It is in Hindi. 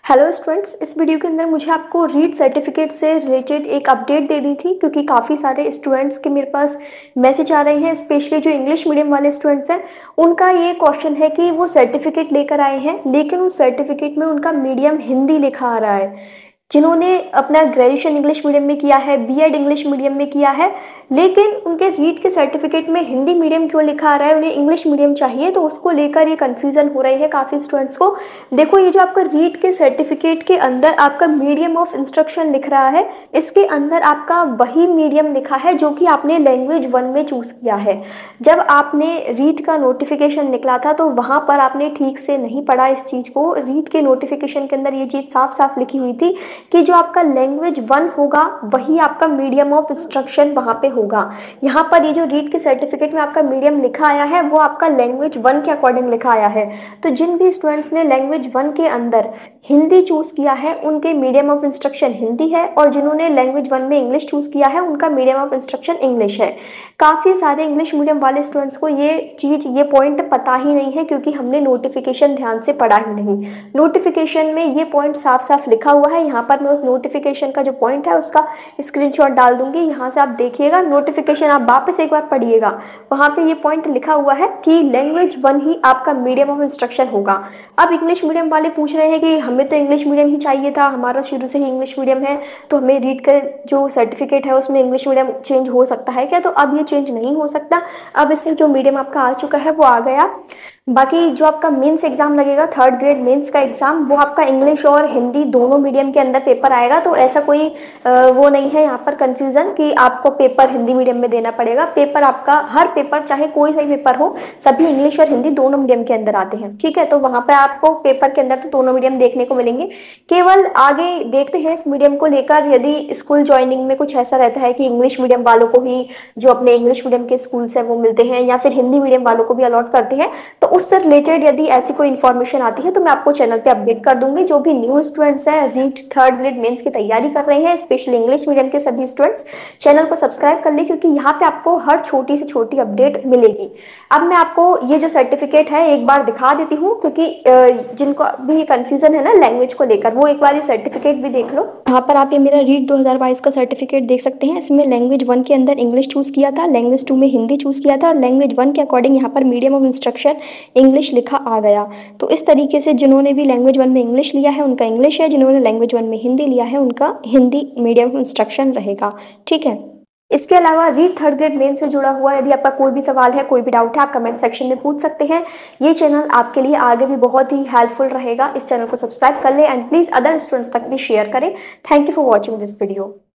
हेलो स्टूडेंट्स, इस वीडियो के अंदर मुझे आपको रीड सर्टिफिकेट से रिलेटेड एक अपडेट देनी थी क्योंकि काफ़ी सारे स्टूडेंट्स के मेरे पास मैसेज आ रहे हैं। स्पेशली जो इंग्लिश मीडियम वाले स्टूडेंट्स हैं उनका ये क्वेश्चन है कि वो सर्टिफिकेट लेकर आए हैं लेकिन उस सर्टिफिकेट में उनका मीडियम हिंदी लिखा आ रहा है। जिन्होंने अपना ग्रेजुएशन इंग्लिश मीडियम में किया है, बीएड इंग्लिश मीडियम में किया है, लेकिन उनके रीड के सर्टिफिकेट में हिंदी मीडियम क्यों लिखा आ रहा है, उन्हें इंग्लिश मीडियम चाहिए, तो उसको लेकर ये कन्फ्यूज़न हो रही है काफ़ी स्टूडेंट्स को। देखो, ये जो आपका रीड के सर्टिफिकेट के अंदर आपका मीडियम ऑफ इंस्ट्रक्शन लिख रहा है, इसके अंदर आपका वही मीडियम लिखा है जो कि आपने लैंग्वेज 1 में चूज़ किया है। जब आपने रीड का नोटिफिकेशन निकला था तो वहाँ पर आपने ठीक से नहीं पढ़ा इस चीज़ को। रीड के नोटिफिकेशन के अंदर ये चीज़ साफ साफ लिखी हुई थी कि जो आपका लैंग्वेज 1 होगा वही आपका मीडियम ऑफ इंस्ट्रक्शन वहाँ पे होगा। यहाँ पर ये जो रीड के सर्टिफिकेट में आपका मीडियम लिखा आया है वो आपका लैंग्वेज 1 के अकॉर्डिंग लिखा आया है। तो जिन भी स्टूडेंट्स ने लैंग्वेज 1 के अंदर हिंदी चूज़ किया है उनके मीडियम ऑफ इंस्ट्रक्शन हिंदी है, और जिन्होंने लैंग्वेज 1 में इंग्लिश चूज़ किया है उनका मीडियम ऑफ इंस्ट्रक्शन इंग्लिश है। काफ़ी सारे इंग्लिश मीडियम वाले स्टूडेंट्स को ये पॉइंट पता ही नहीं है क्योंकि हमने नोटिफिकेशन ध्यान से पढ़ा ही नहीं। नोटिफिकेशन में ये पॉइंट साफ साफ लिखा हुआ है। यहाँ पर मैं उस नोटिफिकेशन का जो पॉइंट है उसका स्क्रीनशॉट डाल दूंगी, यहाँ से आप देखिएगा। नोटिफिकेशन आप वापस एक बार पढ़िएगा, वहाँ पे ये पॉइंट लिखा हुआ है कि लैंग्वेज 1 ही आपका मीडियम ऑफ इंस्ट्रक्शन होगा। अब इंग्लिश मीडियम वाले पूछ रहे हैं कि हमें तो इंग्लिश मीडियम ही चाहिए था, हमारा शुरू से ही इंग्लिश मीडियम है, तो हमें रीड का जो सर्टिफिकेट है उसमें इंग्लिश मीडियम चेंज हो सकता है क्या? तो अब ये चेंज नहीं हो सकता। अब इसमें जो मीडियम आपका आ चुका है वो आ गया। बाकी जो आपका मेंस एग्जाम लगेगा, 3rd ग्रेड मेंस का एग्जाम, वो आपका इंग्लिश और हिंदी दोनों मीडियम के अंदर पेपर आएगा। तो ऐसा कोई वो नहीं है यहाँ पर कंफ्यूजन कि आपको पेपर हिंदी मीडियम में देना पड़ेगा। पेपर आपका हर पेपर, चाहे कोई सा पेपर हो, सभी इंग्लिश और हिंदी दोनों मीडियम के अंदर आते हैं। ठीक है, तो वहाँ पर आपको पेपर के अंदर तो दोनों मीडियम देखने को मिलेंगे। केवल आगे देखते हैं इस मीडियम को लेकर, यदि स्कूल ज्वाइनिंग में कुछ ऐसा रहता है कि इंग्लिश मीडियम वालों को ही जो अपने इंग्लिश मीडियम के स्कूल्स हैं वो मिलते हैं, या फिर हिंदी मीडियम वालों को भी अलॉट करते हैं, तो उससे रिलेटेड यदि ऐसी कोई इन्फॉर्मेशन आती है तो मैं आपको चैनल पे अपडेट कर दूंगी। जो भी न्यू स्टूडेंट्स हैं, रीड 3rd ग्रेड मेंस की तैयारी कर रहे हैं, स्पेशली इंग्लिश मीडियम के सभी स्टूडेंट्स, चैनल को सब्सक्राइब कर ले क्योंकि यहाँ पे आपको हर छोटी से छोटी अपडेट मिलेगी। अब मैं आपको ये जो सर्टिफिकेट है एक बार दिखा देती हूँ क्योंकि जिनको भी कंफ्यूजन है ना लैंग्वेज को लेकर, वो एक बार ये सर्टिफिकेट भी देख लो। यहाँ पर आप ये मेरा रीड 2022 का सर्टिफिकेट देख सकते हैं। इसमें लैंग्वेज 1 के अंदर इंग्लिश चूज किया था, लैंग्वेज 2 में हिंदी चूज किया था, और लैंग्वेज 1 के अकॉर्डिंग यहाँ पर मीडियम ऑफ इंस्ट्रक्शन इंग्लिश लिखा आ गया। तो इस तरीके से जिन्होंने भी लैंग्वेज 1 में इंग्लिश लिया है उनका इंग्लिश है, जिन्होंने लैंग्वेज 1 में हिंदी लिया है उनका हिंदी मीडियम इंस्ट्रक्शन रहेगा। ठीक है, इसके अलावा रीड 3rd ग्रेड मेन से जुड़ा हुआ यदि आपका कोई भी सवाल है, कोई भी डाउट है, आप कमेंट सेक्शन में पूछ सकते हैं। ये चैनल आपके लिए आगे भी बहुत ही हेल्पफुल रहेगा। इस चैनल को सब्सक्राइब कर ले एंड प्लीज अदर स्टूडेंट्स तक भी शेयर करें। Thank you for watching this video.